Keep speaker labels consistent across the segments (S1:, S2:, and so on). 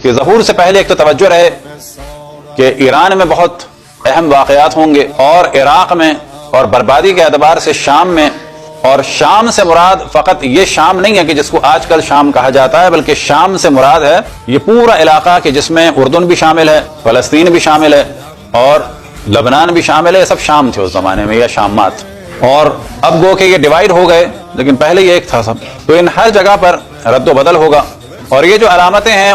S1: کہ ظہور سے پہلے ایک تو توجہ رہے کہ ایران میں بہت اہم واقعات ہوں گے، اور عراق میں، اور بربادی کے اعتبار سے شام میں. اور شام سے مراد فقط یہ شام نہیں ہے کہ جس کو آج کل شام کہا جاتا ہے، بلکہ شام سے مراد ہے یہ پورا علاقہ کہ جس میں اردن بھی شامل ہے، فلسطین بھی شامل ہے، اور لبنان بھی شامل ہے. سب شام تھے اس زمانے میں، یا شامات. اور اب گو کہ یہ ڈیوائیڈ ہو گئے، لیکن پہلے یہ ایک تھا سب. تو ان ہر جگہ پر رد و بدل ہوگا. اور یہ جو علامتیں ہیں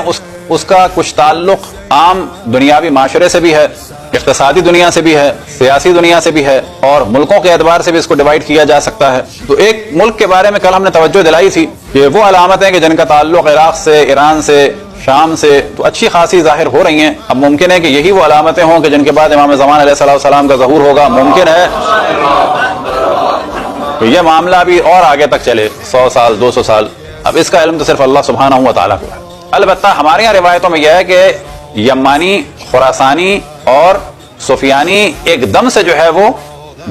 S1: اس کا کچھ تعلق عام دنیاوی معاشرے سے بھی ہے، اقتصادی دنیا سے بھی ہے، سیاسی دنیا سے بھی ہے، اور ملکوں کے اعتبار سے بھی اس کو ڈیوائیڈ کیا جا سکتا ہے. تو ایک ملک کے بارے میں کل ہم نے توجہ دلائی تھی کہ وہ علامتیں کہ جن کا تعلق عراق سے، ایران سے، شام سے تو اچھی خاصی ظاہر ہو رہی ہیں. اب ممکن ہے کہ یہی وہ علامتیں ہوں کہ جن کے بعد امام زمان علیہ السلام کا ظہور ہوگا. ممکن ہے تو یہ معاملہ بھی اور آگے تک چلے، 100 سال 200 سال. اب اس کا علم تو صرف اللہ سبحانہ و تعالیٰ کو ہے. البتہ ہمارے یہاں روایتوں میں یہ ہے کہ یمانی، خراسانی اور سفیانی ایک دم سے جو ہے وہ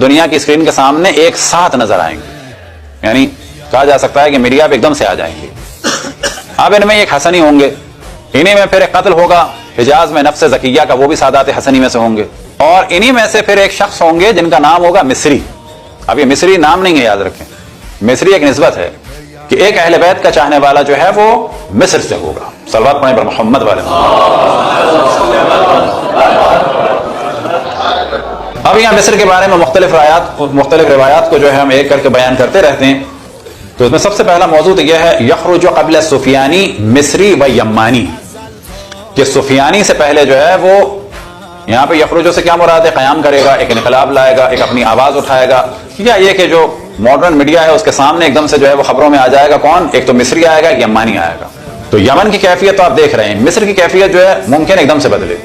S1: دنیا کی اسکرین کے سامنے ایک ساتھ نظر آئیں گے. یعنی کہا جا سکتا ہے کہ میڈیا پہ ایک دم سے آ جائیں گے. اب ان میں ایک حسنی ہوں گے، انہی میں پھر ایک قتل ہوگا حجاز میں نفس زکیہ کا، وہ بھی سادات حسنی میں سے ہوں گے. اور انہی میں سے پھر ایک شخص ہوں گے جن کا نام ہوگا مصری. اب یہ مصری نام نہیں ہے، یاد رکھیں. مصری ایک نسبت ہے کہ ایک اہل بیت کا چاہنے والا جو ہے وہ مصر سے ہوگا. صلوات پڑھیں پر محمد والے. اب یہاں مصر کے بارے میں مختلف روایات کو جو ہے ہم ایک کر کے بیان کرتے رہتے ہیں. تو اس میں سب سے پہلا موضوع یہ ہے یخرج قبل سفیانی مصری و یمانی، کہ سفیانی سے پہلے جو ہے وہ یہاں پہ یخرج سے کیا مراد ہے؟ قیام کرے گا، ایک انقلاب لائے گا، ایک اپنی آواز اٹھائے گا. یا یہ کہ جو ماڈرن میڈیا ہے اس کے سامنے ایک دم سے جو ہے وہ خبروں میں آ جائے گا. کون؟ ایک تو مصری آئے گا، ایک یمانی آئے گا. تو یمن کی کیفیت تو آپ دیکھ رہے ہیں، مصر کی کیفیت جو ہے ممکن ایک دم سے بدلے.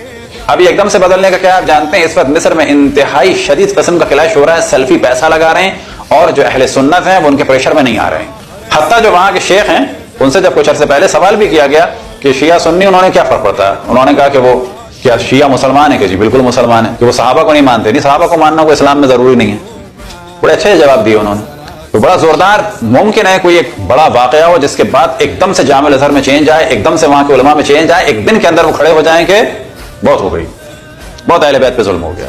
S1: ابھی ایک دم سے بدلنے کا کیا آپ جانتے ہیں؟ اس وقت مصر میں انتہائی شدید قسم کا کلیش ہو رہا ہے. سلفی پیسہ لگا رہے ہیں، اور جو اہل سنت ہیں وہ ان کے پریشر میں نہیں آ رہے ہیں. حتیٰ جو وہاں کے شیخ ہیں ان سے جب کچھ عرصے پہلے سوال بھی کیا گیا کہ شیعہ سنی انہوں نے کیا فرق پڑتا ہے، انہوں نے کہا کہ وہ کیا شیعہ مسلمان ہے؟ کہ جی بالکل مسلمان ہے. کہ وہ صحابہ کو نہیں مانتے؟ نہیں، صحابہ کو ماننا کوئی اسلام میں ضروری نہیں ہے. بڑے اچھے جواب دیے انہوں نے. تو بڑا زوردار. ممکن ہے کوئی ایک بڑا واقعہ ہو جس کے بعد ایک دم سے جامع الازہر میں چینج آئے، ایک دم سے وہاں کے علماء میں چینج آئے، ایک دن کے اندر وہ کھڑے ہو جائیں کہ بہت ہو گئی، بہت اہل بیت پہ ظلم ہو گیا.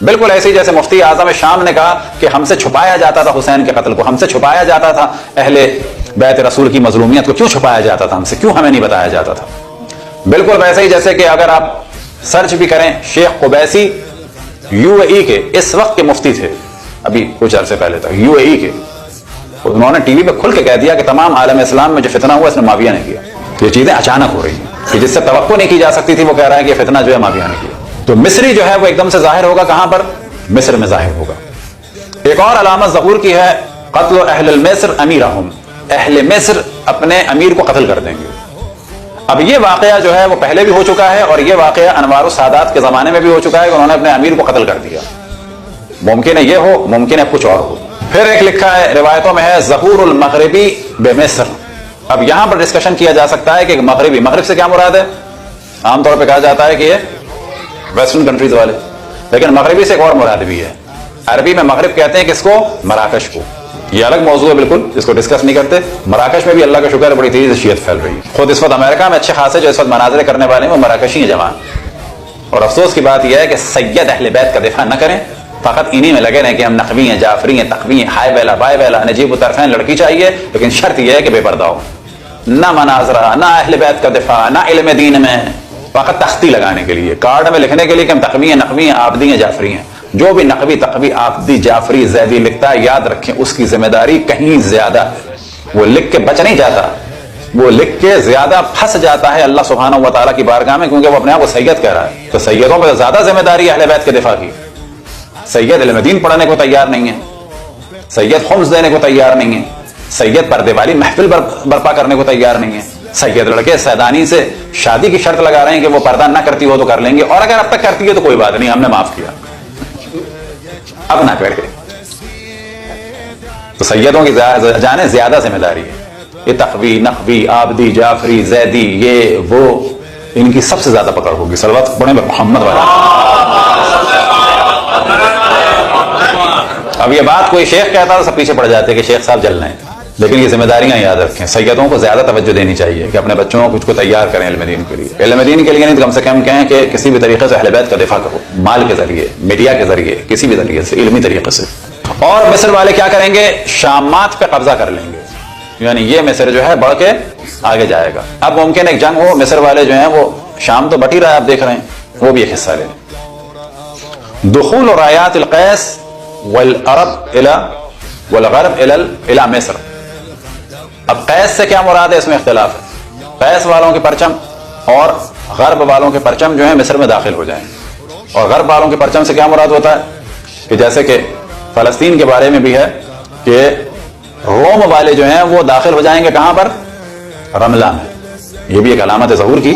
S1: بالکل ایسے ہی جیسے مفتی اعظم شام نے کہا کہ ہم سے چھپایا جاتا تھا حسین کے قتل کو، ہم سے چھپایا جاتا تھا اہل بیت رسول کی مظلومیت کو، کیوں چھپایا جاتا تھا ہم سے، کیوں ہمیں نہیں بتایا جاتا تھا. بالکل ویسے ہی جیسے کہ اگر آپ سرچ بھی کریں، شیخ قبیسی UAE کے اس وقت کے مفتی تھے، ابھی کچھ عرصے پہلے تک UAE کے. انہوں نے ٹی وی پہ کھل کے کہہ دیا کہ تمام عالم اسلام میں جو فتنہ ہوا اس نے معاویہ نے کیا. یہ چیزیں اچانک ہو رہی ہیں کہ جس سے توقع نہیں کی جا سکتی تھی، وہ کہہ رہا ہے کہ یہ فتنہ جو ہے معاویہ نے کیا. تو مصری جو ہے وہ ایک دم سے ظاہر ہوگا. کہاں پر؟ مصر میں ظاہر ہوگا. ایک اور علامت ظہور کی ہے قتل اہل المصر امیرہم، اہل مصر اپنے امیر کو قتل کر دیں گے. اب یہ واقعہ جو ہے وہ پہلے بھی ہو چکا ہے، اور یہ واقعہ انوار السادات کے زمانے میں بھی ہو چکا ہے کہ انہوں نے اپنے امیر کو قتل کر دیا. ممکن ہے یہ ہو، ممکن ہے کچھ اور ہو. پھر ایک لکھا ہے روایتوں میں ہے ظہور المغربی بمصر. اب یہاں پر ڈسکشن کیا جا سکتا ہے کہ مغربی، مغرب سے کیا مراد ہے؟ عام طور پہ کہا جاتا ہے کہ یہ ویسٹرن کنٹریز والے، لیکن مغربی سے ایک اور مراد بھی ہے. عربی میں مغرب کہتے ہیں کس کو؟ مراکش کو. یہ الگ موضوع ہے، بالکل اس کو ڈسکس نہیں کرتے. مراکش میں بھی اللہ کا شکر ہے بڑی تیزی سے شیعت پھیل رہی ہے. خود اس وقت امریکہ میں اچھے خاصے جو اس وقت مناظرے کرنے والے ہیں وہ مراکشی ہیں جوان. اور افسوس کی بات یہ ہے کہ سید اہل بیت کا دفاع نہ کریں، فقط انہی میں لگے رہیں کہ ہم نقوی ہیں، جعفری ہیں، تقوی ہیں، ہائے بیلا بائے بیلا، نجیب الطرفین لڑکی چاہیے، لیکن شرط یہ ہے کہ بے پردہ ہو. نہ مناظرہ، نہ اہل بیت کا دفاع، نہ علم دین میں، فقط تختی لگانے کے لیے، کارڈ میں لکھنے کے لیے کہ ہم تقوی ہیں، نقوی ہیں، عابدی ہیں، جعفری ہیں. جو بھی نقوی، تقوی، عابدی، جعفری، زیدی لکھتا ہے، یاد رکھیں اس کی ذمہ داری کہیں زیادہ ہے. وہ لکھ کے بچ نہیں جاتا، وہ لکھ کے زیادہ پھنس جاتا ہے اللہ سبحانہ و تعالیٰ کی بارگاہ میں، کیونکہ وہ اپنے آپ کو سید کہہ رہا ہے. تو سیدوں پہ زیادہ ذمہ داری اہل بیت کے دفاع کی. سید علم دین پڑھنے کو تیار نہیں ہے، سید خمس دینے کو تیار نہیں ہے، سید پردے والی محفل برپا کرنے کو تیار نہیں ہے. سید لڑکے سیدانی سے شادی کی شرط لگا رہے ہیں کہ وہ پردہ نہ کرتی ہو تو کر لیں گے، اور اگر اب تک کرتی ہے تو کوئی بات نہیں، ہم نے معاف کیا، اب نہ کرے. تو سیدوں کی جانے زیادہ ذمہ داری ہے. یہ تقوی، نقوی، عابدی، جعفری، زیدی، یہ وہ، ان کی سب سے زیادہ پکڑ ہوگی. صلوات پڑھیں محمد والا. اب یہ بات کوئی شیخ کہتا تو سب پیچھے پڑ جاتے کہ شیخ صاحب جل رہے ہیں. لیکن یہ ذمہ داریاں یاد رکھیں. سیدوں کو زیادہ توجہ دینی چاہیے کہ اپنے بچوں کو تیار کریں علم دین کے لیے. علم دین کے لیے نہیں تو کم سے کم کہیں کہ کسی بھی طریقے سے اہل بیت کا دفاع کرو, مال کے ذریعے, میڈیا کے ذریعے, کسی بھی طریقے سے, علمی طریقے سے. اور مصر والے کیا کریں گے, شامات پہ قبضہ کر لیں گے, یعنی یہ مصر جو ہے بڑھ کے آگے جائے گا. اب ممکن ایک جنگ ہو, مصر والے جو ہیں وہ شام تو بٹ ہی رہا ہے, آپ دیکھ رہے ہیں, وہ بھی ایک حصہ لیں. دخول رایات القیس والعرب والغرب الى مصر. اب قیس سے کیا مراد ہے, اس میں اختلاف ہے. قیس والوں کے پرچم اور غرب والوں کے پرچم جو ہیں مصر میں داخل ہو جائیں. اور غرب والوں کے پرچم سے کیا مراد ہوتا ہے کہ جیسے کہ فلسطین کے بارے میں بھی ہے کہ روم والے جو ہیں وہ داخل ہو جائیں گے کہاں پر, رملہ میں. یہ بھی ایک علامت ظہور کی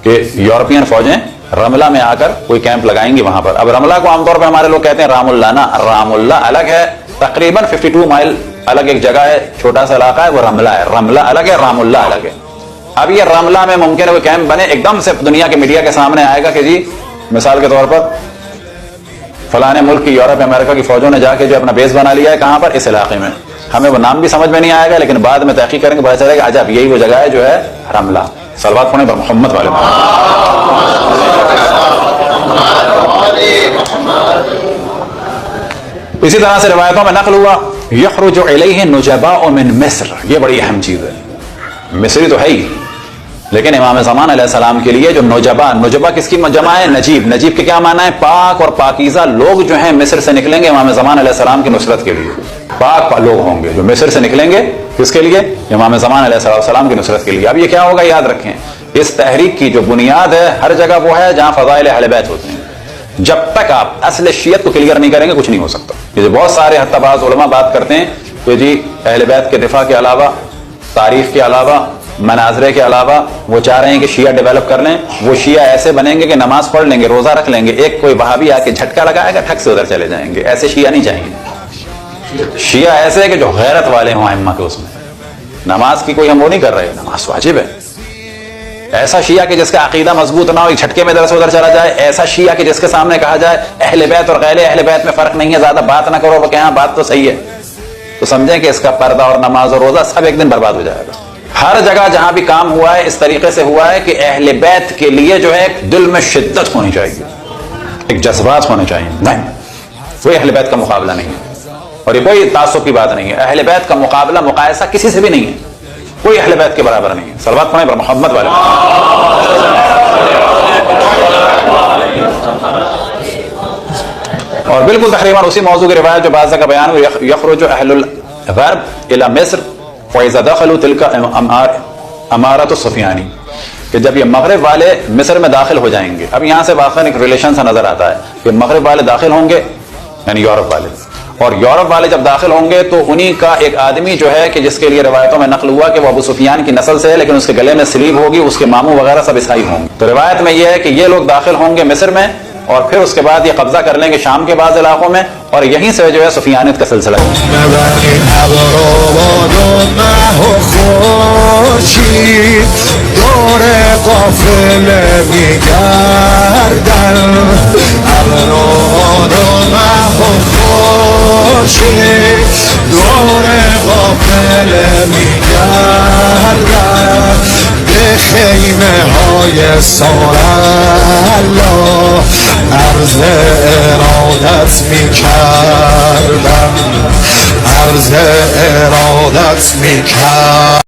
S1: کہ یورپین فوجیں رملہ میں آ کر کوئی کیمپ لگائیں گی وہاں پر. اب رملہ کو عام طور پہ ہمارے لوگ کہتے ہیں رام اللہ نا, رام اللہ الگ ہے, تقریباً 52 مائل الگ ایک جگہ ہے, چھوٹا سا علاقہ ہے, وہ رملہ ہے. رملہ الگ ہے, رام اللہ الگ ہے. اب یہ رملہ میں ممکن ہے وہ کیمپ بنے, ایک دم سے دنیا کے میڈیا کے سامنے آئے گا کہ جی مثال کے طور پر فلاں ملک کی, یورپ امریکہ کی فوجوں نے جا کے جو اپنا بیس بنا لیا ہے کہاں پر, اس علاقے میں. ہمیں وہ نام بھی سمجھ میں نہیں آئے گا, لیکن بعد میں تحقیق کریں گے پتہ چلے گا عجب یہی وہ جگہ ہے جو ہے رملہ. صلوات پڑھیں پر محمد والے. اسی طرح سے روایتوں میں نقل ہوا یخرج الیہ نجباء من مصر. یہ بڑی اہم چیز ہے. مصری تو ہے ہی, لیکن امام زمان علیہ السلام کے لیے جو نجبا کس کی جمع ہے, نجیب. نجیب کے کیا معنی ہے, پاک اور پاکیزہ لوگ جو ہیں مصر سے نکلیں گے امام زمان علیہ السلام کی نصرت کے لیے. پاک لوگ ہوں گے جو مصر سے نکلیں گے, کس کے لیے, امام زمان علیہ السلام کی نصرت کے لیے. اب یہ کیا ہوگا, یاد رکھیں, اس تحریک کی جو بنیاد ہے ہر جگہ وہ ہے جہاں فضائل اہل بیت ہوتے ہیں. جب تک آپ اصل شیعت کو کلیئر نہیں کریں گے کچھ نہیں ہو سکتا. یہ بہت سارے حتی بعض علماء بات کرتے ہیں کہ جی اہل بیت کے دفاع کے علاوہ, تاریخ کے علاوہ, مناظرے کے علاوہ وہ چاہ رہے ہیں کہ شیعہ ڈیولپ کر لیں. وہ شیعہ ایسے بنیں گے کہ نماز پڑھ لیں گے, روزہ رکھ لیں گے, ایک کوئی وہابی آ کے جھٹکا لگائے گا, ٹھک سے ادھر چلے جائیں گے. ایسے شیعہ نہیں چاہیے. شیعہ ایسے ہے کہ جو غیرت والے ہوں ائمہ کے, اس میں نماز کی کوئی ہم وہ نہیں کر رہے, نماز واجب ہے. ایسا شیعہ کہ جس کا عقیدہ مضبوط نہ ہو, ایک جھٹکے میں ادھر سے ادھر چلا جائے. ایسا شیعہ کہ جس کے سامنے کہا جائے اہل بیت اور غیر اہل بیت میں فرق نہیں ہے, زیادہ بات نہ کرو, وہ کہ ہاں بات تو صحیح ہے, تو سمجھیں کہ اس کا پردہ اور نماز اور روزہ سب ایک دن برباد ہو جائے گا. ہر جگہ جہاں بھی کام ہوا ہے اس طریقے سے ہوا ہے کہ اہل بیت کے لیے جو ہے دل میں شدت ہونی چاہیے, ایک جذبات ہونے چاہیے. نہیں, کوئی اہل بیت کا مقابلہ نہیں ہے, اور یہ کوئی تعصب کی بات نہیں ہے. اہل بیت کا مقابلہ مقایسہ کسی سے بھی نہیں ہے, کوئی اہل بیت کے برابر نہیں ہے. صلوات پڑھیں پر محمد والے. اور بالکل تقریباً اسی موضوع کی روایت جو بعض کا بیان ہوئی, یخرج اہل الغرب الى مصر فاذا دخلوا تلك امارۃ السفیانی, کہ جب یہ مغرب والے مصر میں داخل ہو جائیں گے. اب یہاں سے واقعا ایک ریلیشن سا نظر آتا ہے کہ مغرب والے داخل ہوں گے, یعنی یورپ والے, اور یورپ والے جب داخل ہوں گے تو انہی کا ایک آدمی جو ہے کہ جس کے لیے روایتوں میں نقل ہوا کہ وہ ابو سفیان کی نسل سے ہے, لیکن اس کے گلے میں سلیب ہوگی, اس کے ماموں وغیرہ سب عیسائی ہوں گے. تو روایت میں یہ ہے کہ یہ لوگ داخل ہوں گے مصر میں, اور پھر اس کے بعد یہ قبضہ کر لیں گے شام کے بعض علاقوں میں, اور یہیں سے جو ہے سفیانیت کا سلسلہ
S2: خیمه های سارالله عرض ارادت می کردم, عرض ارادت می کردم.